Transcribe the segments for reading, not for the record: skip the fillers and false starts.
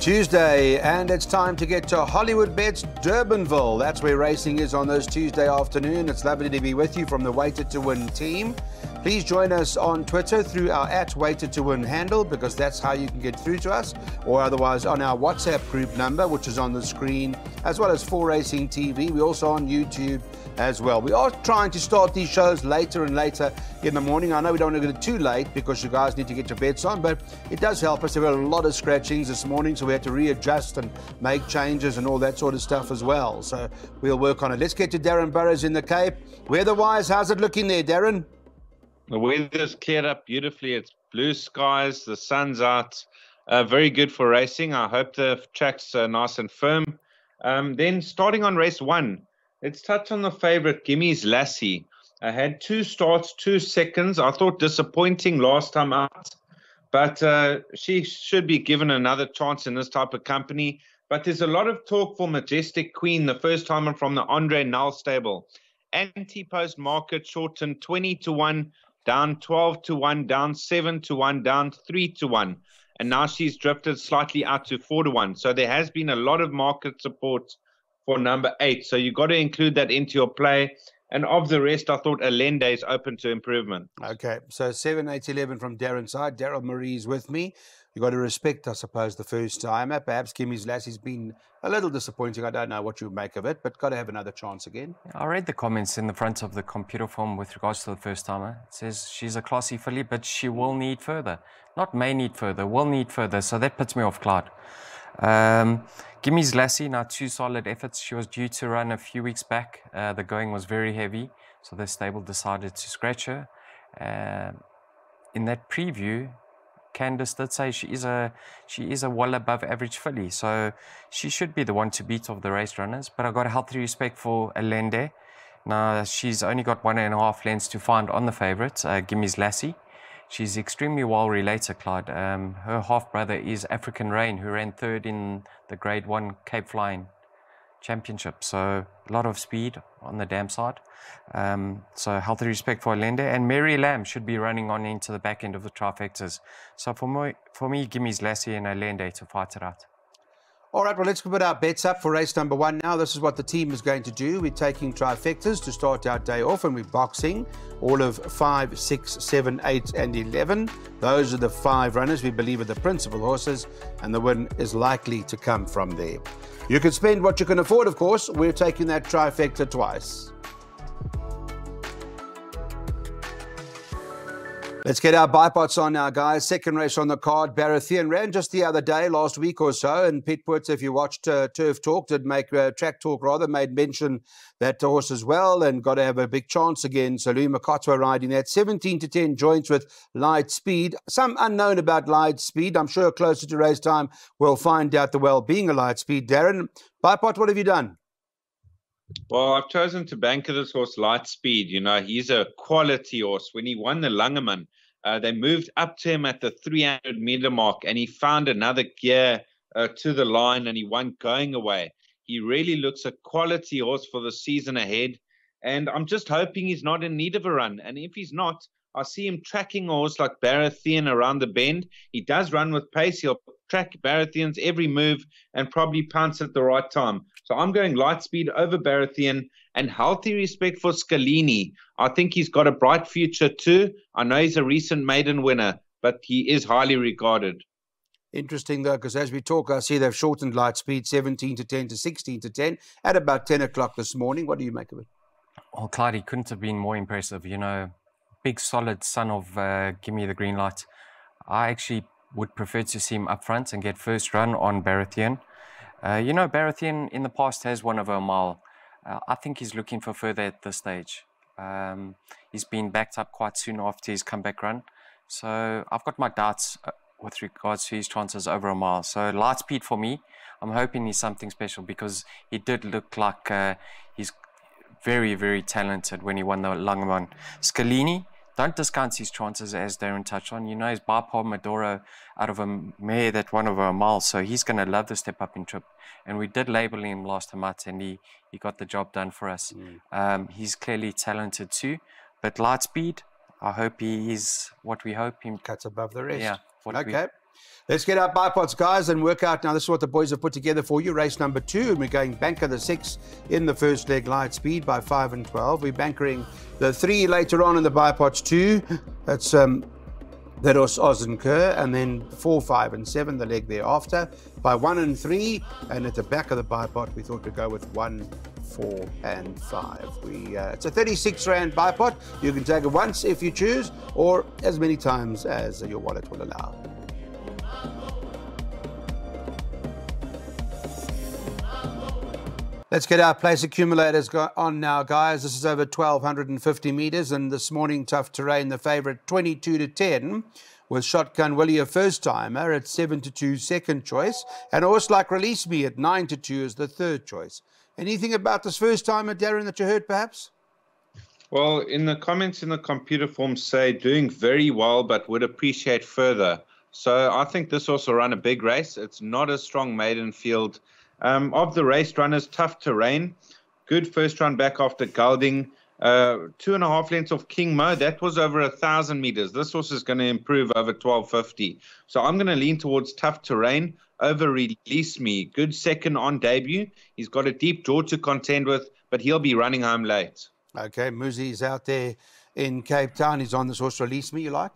Tuesday, and it's time to get to Hollywood Bets Durbanville. That's where racing is on this Tuesday afternoon. It's lovely to be with you from the Weighted to Win team. Please join us on Twitter through our @WeightedToWin handle, because that's how you can get through to us, or otherwise on our WhatsApp group number, which is on the screen, as well as 4Racing TV. We're also on YouTube as well. We are trying to start these shows later and later in the morning. I know we don't want to get it too late because you guys need to get your bets on, but it does help us. There were a lot of scratchings this morning, so we had to readjust and make changes and all that sort of stuff as well. So we'll work on it. Let's get to Darren Burrows in the Cape. Weather-wise, how's it looking there, Darren? The weather's cleared up beautifully. It's blue skies. The sun's out. Very good for racing. I hope the track's nice and firm. Then starting on race 1, let's touch on the favorite, Gimmy's Lassie. I had 2 starts, 2 seconds. I thought disappointing last time out, but she should be given another chance in this type of company. But there's a lot of talk for Majestic Queen, the first timer from the Andre Null stable. Anti-post market shortened 20-1, down 12-1, down 7-1, down 3-1. And now she's drifted slightly out to 4-1. So there has been a lot of market support for number 8. So you've got to include that into your play. And of the rest, I thought Allende is open to improvement. Okay, so 7, 8, 11 from Darren's side. Daryl Marie's with me. You've got to respect, I suppose, the first timer. Perhaps Gimmy's Lassie's been a little disappointing. I don't know what you make of it, but got to have another chance again. I read the comments in the front of the computer form with regards to the first timer. It says she's a classy filly, but she will need further. Not may need further, will need further. So that puts me off guard. Gimmy's Lassie, now 2 solid efforts. She was due to run a few weeks back. The going was very heavy, so the stable decided to scratch her. In that preview, Candice did say she is a well above average filly, so she should be the one to beat of the race runners. But I've got a healthy respect for Allende. Now she's only got 1.5 lengths to find on the favourite, Gimmy's Lassie. She's extremely well related, Clyde. Her half-brother is African Rain, who ran 3rd in the Grade 1 Cape Flying Championship. So a lot of speed on the dam side. So healthy respect for Allende. And Mary Lamb should be running on into the back end of the trifectas. So for me, Gimmy's Lassie and Allende to fight it out. All right, well, let's put our bets up for race number 1 now. This is what the team is going to do. We're taking trifectas to start our day off, and we're boxing all of 5, 6, 7, 8, and 11. Those are the 5 runners we believe are the principal horses, and the win is likely to come from there. You can spend what you can afford, of course. We're taking that trifecta twice. Let's get our bipots on now, guys. Second race on the card, Baratheon ran just the other day, last week or so, and Pete Putz, if you watched Turf Talk, Track Talk rather, made mention that horse as well, and got to have a big chance again. So Louis Makotwa riding that 17-10 joints with Light Speed. Some unknown about Light Speed. I'm sure closer to race time we'll find out the well-being of Light Speed. Darren, bipot, what have you done? Well, I've chosen to banker this horse, Light Speed. You know, he's a quality horse. When he won the Langeman, they moved up to him at the 300-meter mark, and he found another gear to the line, and he won going away. He really looks a quality horse for the season ahead, and I'm just hoping he's not in need of a run. And if he's not, I see him tracking a horse like Baratheon around the bend. He does run with pace. He'll track Baratheon's every move and probably pounce at the right time. So I'm going Light Speed over Baratheon, and healthy respect for Scalini. I think he's got a bright future too. I know he's a recent maiden winner, but he is highly regarded. Interesting, though, because as we talk, I see they've shortened Light Speed 17-10 to 16-10 at about 10 o'clock this morning. What do you make of it? Well, Clyde, he couldn't have been more impressive. You know, big, solid son of Gimme the Green Light. I actually would prefer to see him up front and get first run on Baratheon. You know, Baratheon in the past has won over a mile. I think he's looking for further at this stage. He's been backed up quite soon after his comeback run. So I've got my doubts with regards to his chances over a mile. So Light Speed for me. I'm hoping he's something special because he did look like he's very, very talented when he won the Langeman. Scalini, don't discount his chances, as Darren touched on. You know, he's by Medoro out of a mare that won over a mile, so he's going to love the step up in trip. And we did label him last time out, and he got the job done for us. He's clearly talented too, but Light Speed, I hope he is what we hope him. Cuts above the rest. Yeah. Okay. Let's get our bipods, guys, and work out. Now, this is what the boys have put together for you. Race number 2, and we're going banker the 6 in the first leg, light speed by 5 and 12. We're bankering the 3 later on in the bipods 2. That's that was Oz and Kerr, and then 4, 5 and 7, the leg thereafter, by 1 and 3. And at the back of the bipod, we thought we'd go with 1, 4 and 5. It's a 36 Rand bipod. You can take it once if you choose, or as many times as your wallet will allow. Let's get our place accumulators on now, guys. This is over 1,250 metres, and this morning, Tough Terrain, the favourite, 22 to 10, with Shotgun Willie, a first-timer, at 7 to 2, second choice, and Horse Like Release Me at 9 to 2 is the third choice. Anything about this first-timer, Darren, that you heard, perhaps? Well, in the comments in the computer form say doing very well, but would appreciate further. So I think this also run a big race. It's not a strong maiden field. Of the race runners, Tough Terrain, good first run back after gelding, 2.5 lengths of King Mo. That was over 1,000 meters. This horse is going to improve over 1,250. So I'm going to lean towards Tough Terrain over Release Me. Good second on debut. He's got a deep draw to contend with, but he'll be running home late. Okay, Muzi's out there in Cape Town. He's on this horse, Release Me, you like?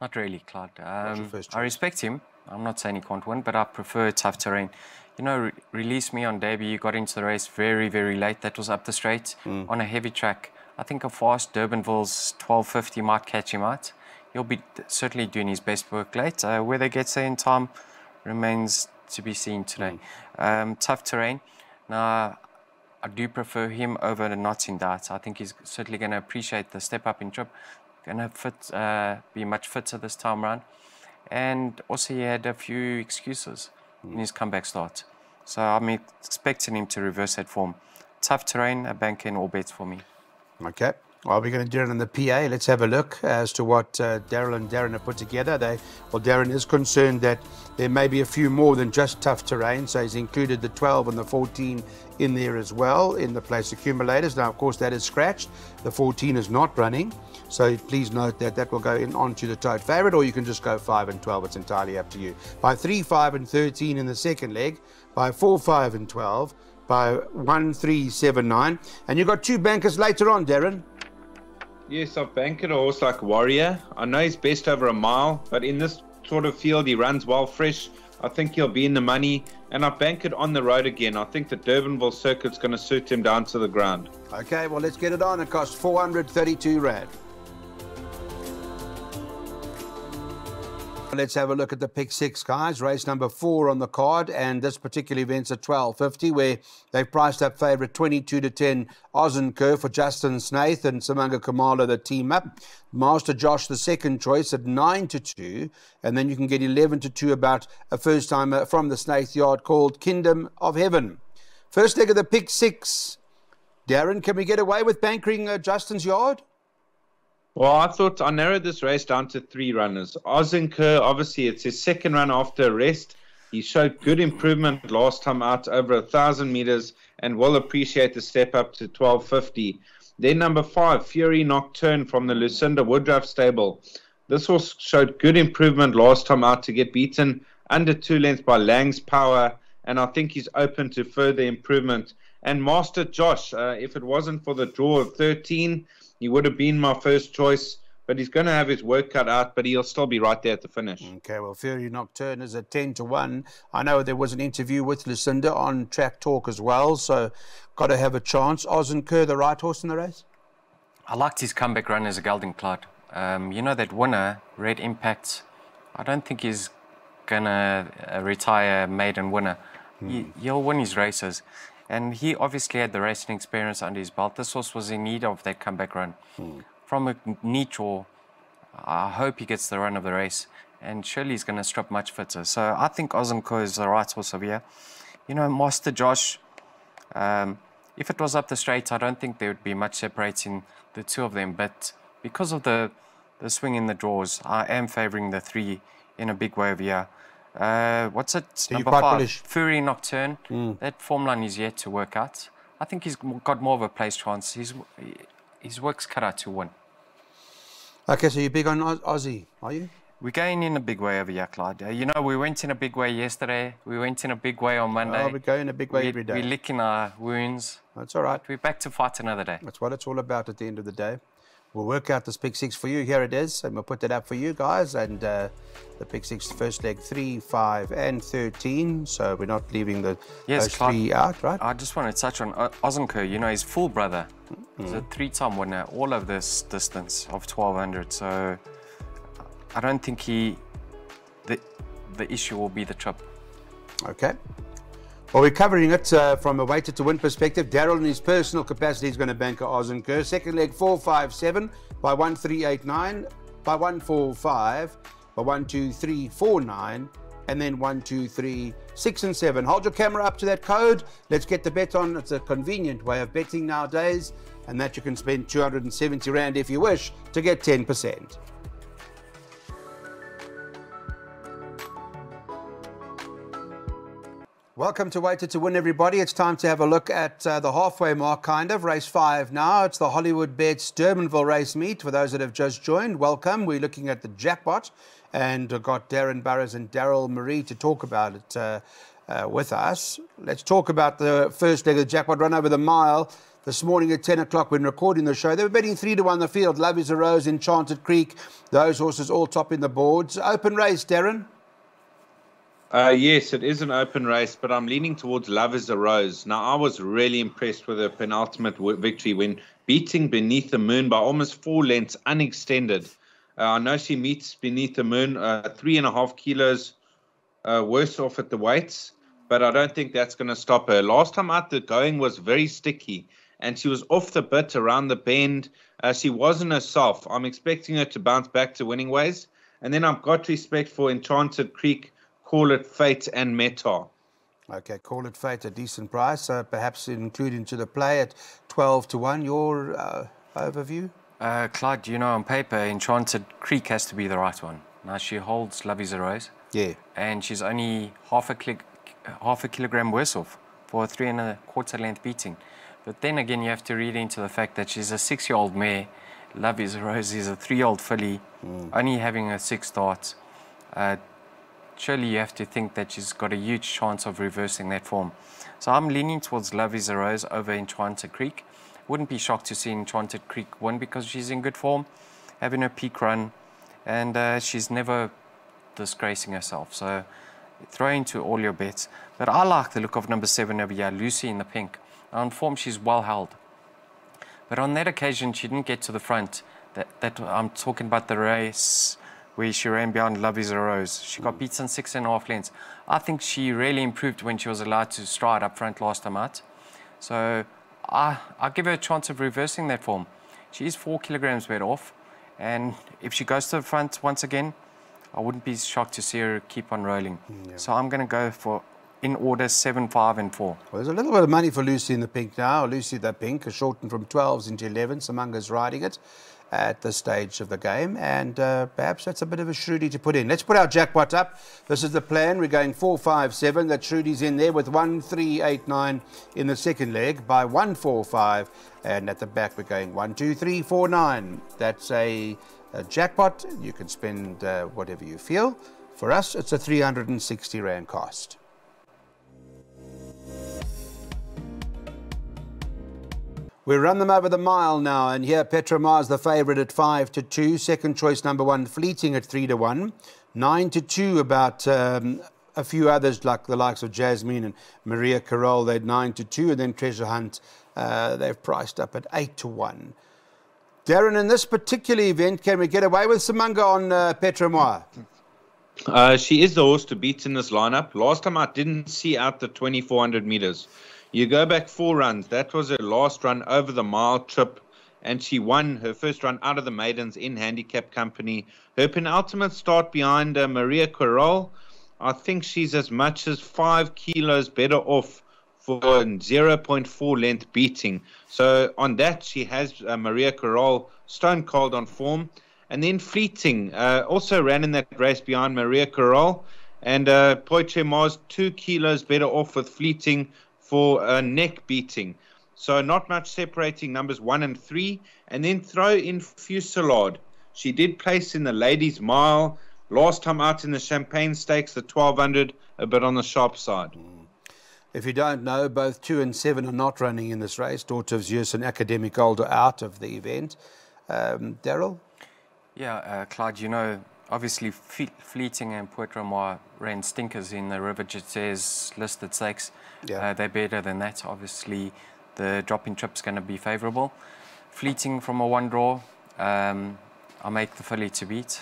Not really, Claude. I respect him. I'm not saying he can't win, but I prefer Tough Terrain. You know, Release Me on debut, you got into the race very, very late. That was up the straight on a heavy track. I think a fast Durbanville's 12.50 might catch him out. He'll be certainly doing his best work late. Whether he gets there in time remains to be seen today. Tough Terrain. Now, I do prefer him over the Knots in Doubt. I think he's certainly going to appreciate the step up in trip. Going to be much fitter this time round. And also he had a few excuses in his comeback start. So I'm expecting him to reverse that form. Tough Terrain, a bank in all bets for me. Okay. Well, we're going to do it on the PA. Let's have a look as to what Daryl and Darren have put together. Darren is concerned that there may be a few more than just Tough Terrain, so he's included the 12 and the 14 in there as well in the place accumulators. Now, of course, that is scratched. The 14 is not running, so please note that that will go in onto the tote favourite, or you can just go 5 and 12. It's entirely up to you. By 3, 5 and 13 in the second leg, by 4, 5 and 12, by 1, 3, 7, 9. And you've got 2 bankers later on, Darren. Yes, I've banked a horse like Warrior. I know he's best over a mile, but in this sort of field, he runs well fresh. I think he'll be in the money, and I've banked it on the road again. I think the Durbanville circuit's going to suit him down to the ground. Okay, well, let's get it on. It costs 432 Rand. Let's have a look at the pick 6, guys. Race number 4 on the card, and this particular event's at 12.50, where they've priced up favourite 22 to 10 Oz and Kerr for Justin Snaith and Samanga Kamala, the team up. Master Josh, the second choice, at 9 to 2, and then you can get 11 to 2 about a first timer from the Snaith yard called Kingdom of Heaven. First leg of the pick 6. Darren, can we get away with bankering Justin's yard? Well, I narrowed this race down to 3 runners. Oz and Kerr, obviously, it's his second run after a rest. He showed good improvement last time out, over 1,000 meters, and will appreciate the step up to 12.50. Then number 5, Fury Nocturne from the Lucinda Woodruff stable. This horse showed good improvement last time out to get beaten under 2 lengths by Lang's Power, and I think he's open to further improvement. And Master Josh, if it wasn't for the draw of 13, he would have been my first choice, but he's going to have his work cut out, but he'll still be right there at the finish. Okay, well, Fury Nocturne is at 10 to 1. I know there was an interview with Lucinda on Track Talk as well, so got to have a chance. Oz and Kerr, the right horse in the race? I liked his comeback run as a gelding, Clyde. You know, that winner, Red Impact, I don't think he's going to retire maiden winner. He'll win his races. And he obviously had the racing experience under his belt. This horse was in need of that comeback run. From a neat draw, I hope he gets the run of the race. And surely he's going to strip much fitter. So I think Oz and Kerr is the right horse over here. You know, Master Josh, if it was up the straight, I don't think there would be much separating the two of them. But because of the swing in the draws, I am favouring the 3 in a big way over here. What's it? So number 5, Fury Nocturne. That form line is yet to work out. I think he's got more of a place chance. His work's cut out to win. Okay, so you're big on Aussie, are you? We're going in a big way over here, Clyde. You know, we went in a big way yesterday. We went in a big way on Monday. Oh, we're going a big way every day. We're licking our wounds. That's all right. We're back to fight another day. That's what it's all about at the end of the day. We'll work out this Pick 6 for you. Here it is. And we'll put that up for you guys. And the Pick 6 first leg, 3, 5, and 13. So we're not leaving those three out, right? I just want to touch on Ozenko. You know, his full brother. He's a 3-time winner all of this distance of 1200. So I don't think the issue will be the trip. Okay. Well, we're covering it from a weighted to win perspective. Daryl, in his personal capacity, is going to bank Ozenko. Second leg, 4, 5, 7 by 1, 3, 8, 9, by 1, 4, 5, by 1, 2, 3, 4, 9, and then 1, 2, 3, 6, and 7. Hold your camera up to that code. Let's get the bet on. It's a convenient way of betting nowadays, and that you can spend 270 Rand if you wish to get 10%. Welcome to Weighted to Win, everybody. It's time to have a look at the halfway mark, kind of. Race 5 now. It's the Hollywood Bets Durbanville race meet. For those that have just joined, welcome. We're looking at the jackpot, and I've got Darren Burrows and Daryl Marie to talk about it with us. Let's talk about the first leg of the jackpot, run over the mile. This morning at 10 o'clock when recording the show, they were betting 3 to 1 the field. Love is a Rose, Enchanted Creek. Those horses all topping the boards. Open race, Darren. Yes, it is an open race, but I'm leaning towards Love is a Rose. Now, I was really impressed with her penultimate victory when beating Beneath the Moon by almost 4 lengths unextended. I know she meets Beneath the Moon 3.5 kilos worse off at the weights, but I don't think that's going to stop her. Last time out, the going was very sticky, and she was off the bit around the bend. She wasn't herself. I'm expecting her to bounce back to winning ways. And then I've got respect for Enchanted Creek, Call It Fate, and Meta. Okay, Call It Fate, a decent price. Perhaps including to the play at 12 to 1. Your overview? Clyde, you know, on paper, Enchanted Creek has to be the right one. Now, she holds Love is a Rose. Yeah. And she's only half a kilogram worse off for a 3.25 length beating. But then again, you have to read into the fact that she's a 6-year-old mare. Love is a Rose is a 3-year-old filly, only having a 6 starts. Surely you have to think that she's got a huge chance of reversing that form. So I'm leaning towards Love is a Rose over Enchanted Creek. Wouldn't be shocked to see Enchanted Creek win because she's in good form, having a peak run, and she's never disgracing herself. So throw into all your bets. But I like the look of number 7 over here, Lucy in the pink. On form, she's well held. But on that occasion, she didn't get to the front. That I'm talking about the race where she ran behind Love is a Rose. She got beaten 6.5 lengths. I think she really improved when she was allowed to stride up front last time out. So I give her a chance of reversing that form. She is 4 kilograms better off. And if she goes to the front once again, I wouldn't be shocked to see her keep on rolling. Yeah. So I'm going to go for, in order, 7, 5, and 4. Well, there's a little bit of money for Lucy in the pink now. Lucy the pink is shortened from 12s into 11s. Samanga's riding it at this stage of the game, and perhaps that's a bit of a shrewdie to put in. Let's put our jackpot up. This is the plan. We're going 4, 5, 7. That shrewdie's in there with 1, 3, 8, 9 in the second leg by 1, 4, 5, and at the back we're going 1, 2, 3, 4, 9. That's a jackpot. You can spend whatever you feel. For us, it's a 360 Rand cost. We run them over the mile now, and here Petra Mars the favourite at 5 to 2. Second choice number 1 Fleeting at 3 to 1. 9 to 2 about a few others like the likes of Jasmine and Maria Carol. They're 9 to 2, and then Treasure Hunt they've priced up at 8 to 1. Darren, in this particular event, can we get away with Samanga on Petra Mars? She is the horse to beat in this lineup. Last time I didn't see out the 2,400 meters. You go back 4 runs. That was her last run over the mile trip, and she won her first run out of the maidens in handicap company. Her penultimate start behind Maria Carol, I think she's as much as 5 kilos better off for a 0.4 length beating. So on that, she has Maria Carol stone cold on form. And then Fleeting also ran in that race behind Maria Carol, and Petra Mars 2 kilos better off with Fleeting for a neck beating. So not much separating numbers 1 and 3. And then throw in Fusillade. She did place in the ladies' mile Last time out in the Champagne Stakes, the 1200, a bit on the sharp side. If you don't know, both 2 and 7 are not running in this race. Daughter of Zeus and Academic Older out of the event. Daryl? Yeah, Clyde, you know, obviously Fleeting and Poitre Noir ran stinkers in the River Jitez listed stakes. Yeah. They're better than that. Obviously, the drop-in trip's going to be favourable. Fleeting from a one draw, I'll make the filly to beat.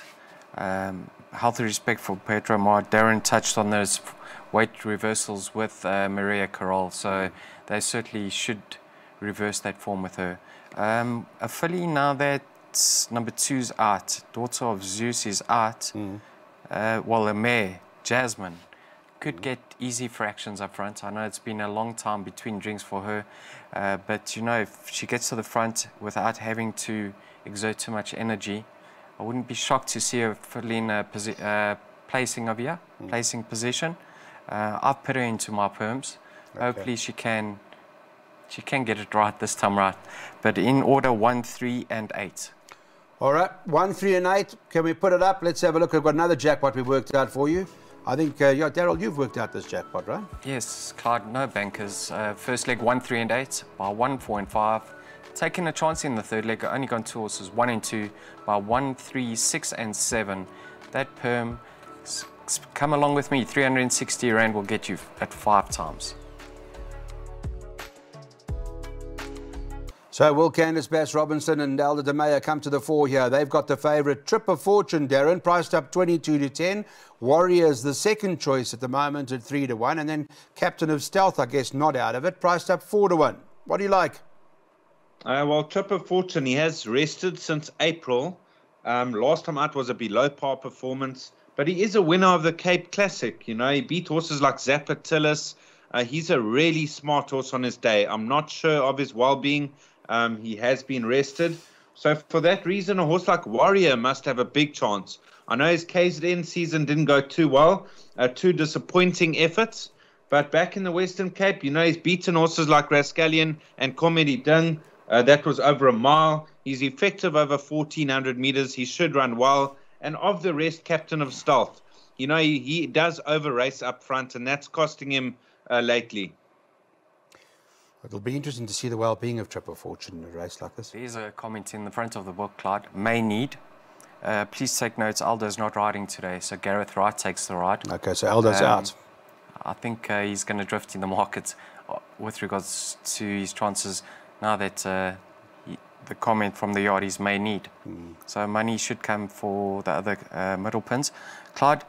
Healthy respect for Poitre Noir. Darren touched on those weight reversals with Maria Carroll, so they certainly should reverse that form with her. A filly now that number 2's out, Daughter of Zeus is out. Well, a mare, Jasmine, could get easy fractions up front. I know it's been a long time between drinks for her, but you know, if she gets to the front without having to exert too much energy, I wouldn't be shocked to see her filly in a placing position. I've put her into my perms. Okay. Hopefully she can get it right this time right. But in order 1, 3 and 8. All right, 1, 3 and 8. Can we put it up? Let's have a look. I've got another jackpot we worked out for you. I think, Daryl, you've worked out this jackpot, right? Yes, Clyde, no bankers. First leg 1, 3 and 8 by 1, 4 and 5. Taking a chance in the third leg, only gone 2 horses, 1 and 2 by 1, 3, 6 and 7. That perm, come along with me, 360 Rand will get you at 5 times. So will Candice Bass Robinson and Elder De Meyer come to the fore here? They've got the favourite Trip of Fortune, Darren, priced up 22 to 10. Warrior's the second choice at the moment at 3 to 1. And then Captain of Stealth, I guess, not out of it, priced up 4 to 1. What do you like? Well, Trip of Fortune, he has rested since April. Last time out was a below par performance. But he is a winner of the Cape Classic. You know, he beat horses like Zappatillis. He's a really smart horse on his day. I'm not sure of his well-being. He has been rested. So for that reason, a horse like Warrior must have a big chance. I know his KZN season didn't go too well. 2 disappointing efforts. But back in the Western Cape, you know, he's beaten horses like Rascallion and Comedy Dung. That was over a mile. He's effective over 1,400 meters. He should run well. And of the rest, Captain of Stealth. You know, he does over-race up front, and that's costing him lately. It'll be interesting to see the well-being of Trip of Fortune in a race like this. There's a comment in the front of the book, Clyde. May need. Please take notes, Aldo's not riding today, so Gareth Wright takes the ride. Okay, so Aldo's out. I think he's going to drift in the market with regards to his chances now that the comment from the yard is may need. So money should come for the other middle pins. Clyde,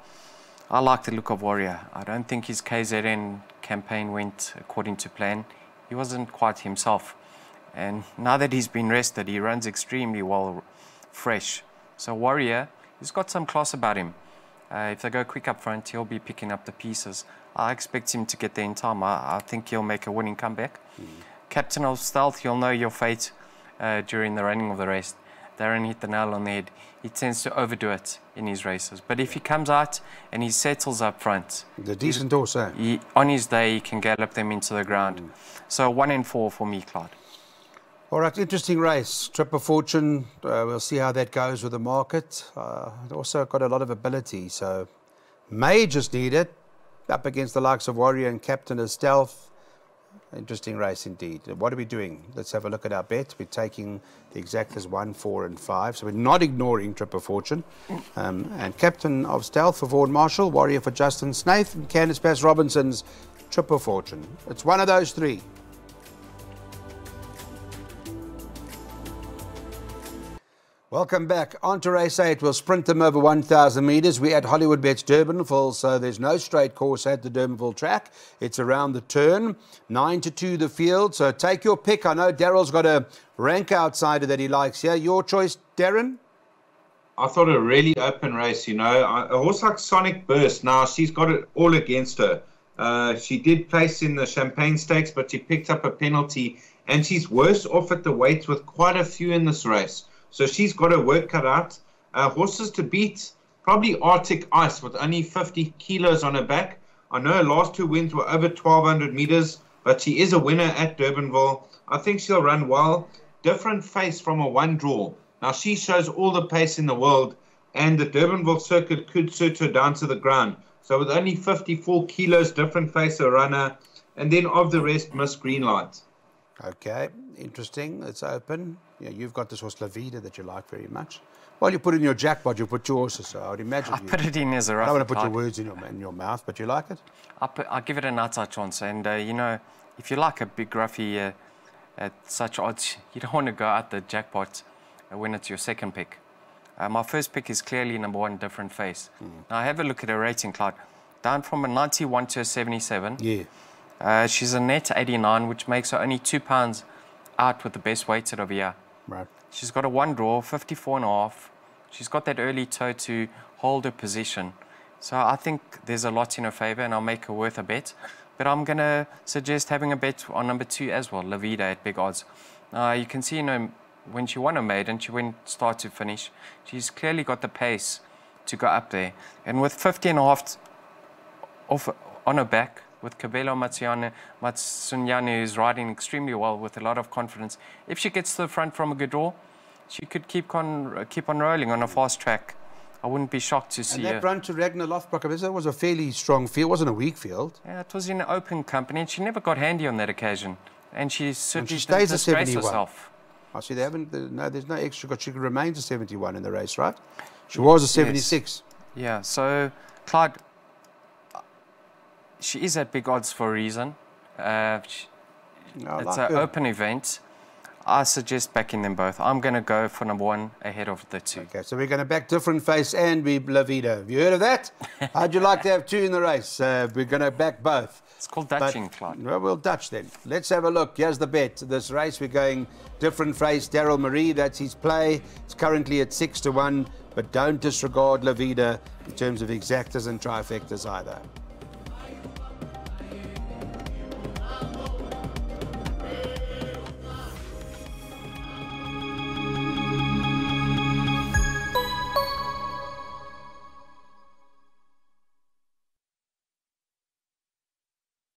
I like the look of Warrior. I don't think his KZN campaign went according to plan. He wasn't quite himself. And now that he's been rested, he runs extremely well, fresh. So Warrior, he's got some class about him. If they go quick up front, he'll be picking up the pieces. I expect him to get there in time. I think he'll make a winning comeback. Captain of Stealth, you'll know your fate during the running of the race. Darren hit the nail on the head. He tends to overdo it in his races. But if he comes out and he settles up front, the decent horse, on his day, he can gallop them into the ground. So 1 and 4 for me, Clyde. All right, interesting race. Trip of Fortune, we'll see how that goes with the market. It also got a lot of ability, so may just need it. Up against the likes of Warrior and Captain of Stealth. Interesting race indeed. What are we doing? Let's have a look at our bet. We're taking the exactas 1, 4 and 5. So we're not ignoring Trip of Fortune. And Captain of Stealth for Vaughan Marshall, Warrior for Justin Snaith, and Candice Bass Robinson's Trip of Fortune. It's one of those 3. Welcome back. On to race 8. We'll sprint them over 1,000 metres. We're at Hollywoodbets Durbanville, so there's no straight course at the Durbanville track. It's around the turn. 9 to 2 the field, so take your pick. I know Daryl's got a rank outsider that he likes here. Your choice, Darren? I thought a really open race, you know. A horse like Sonic Burst, now she's got it all against her. She did place in the Champagne Stakes, but she picked up a penalty, and she's worse off at the weights with quite a few in this race. So she's got her work cut out. Horses to beat, probably Arctic Ice with only 50 kilos on her back. I know her last 2 wins were over 1,200 meters, but she is a winner at Durbanville. I think she'll run well. Different face from a one draw. Now she shows all the pace in the world. and the Durbanville circuit could suit her down to the ground. So with only 54 kilos, different face a runner, and then of the rest, Miss Greenlight. Okay, interesting. It's open. Yeah, you've got this horse La Vida that you like very much. Well, you put it in your jackpot, you put two horses, so I would imagine I put it in as a rough. I don't want to put your words in your mouth, but you like it? I give it an outside chance, and you know, if you like a big roughy at such odds, you don't want to go out the jackpot when it's your second pick. My first pick is clearly number 1, Different Face. Now, have a look at her rating, Clyde. Down from a 91 to a 77. Yeah. She's a net 89, which makes her only £2 out with the best weighted of the year. Right. She's got a 1 draw, 54.5. She's got that early toe to hold her position. So I think there's a lot in her favour, and I'll make her worth a bet. But I'm going to suggest having a bet on number 2 as well, La Vida at big odds. You can see, you know, when she won a maiden, she went start to finish. She's clearly got the pace to go up there. And with 50.5 off on her back, with Cabello Matsunyane, who's riding extremely well with a lot of confidence, if she gets to the front from a good draw, she could keep on rolling on a fast track. I wouldn't be shocked to see her. And that run to Ragnar Lothbrock, was a fairly strong field. It wasn't a weak field. Yeah, it was in an open company, and she never got handy on that occasion. And she certainly stays didn't disgrace a 71. herself. I see they haven't. No, there's no extra. She remains a 71 in the race, right? She was a 76. Yes. Yeah. So, Clyde, she is at big odds for a reason. It's an open event. I suggest backing them both. I'm going to go for number 1 ahead of the 2. Okay, so we're going to back Different Face and La Vida. Have you heard of that? How'd you like to have 2 in the race? We're going to back both. It's called Dutching, Clyde. Well, we'll Dutch then. Let's have a look. Here's the bet. This race, we're going Different Face, Daryl Marie. That's his play. It's currently at 6-1, but don't disregard La Vida in terms of exactas and trifectas either.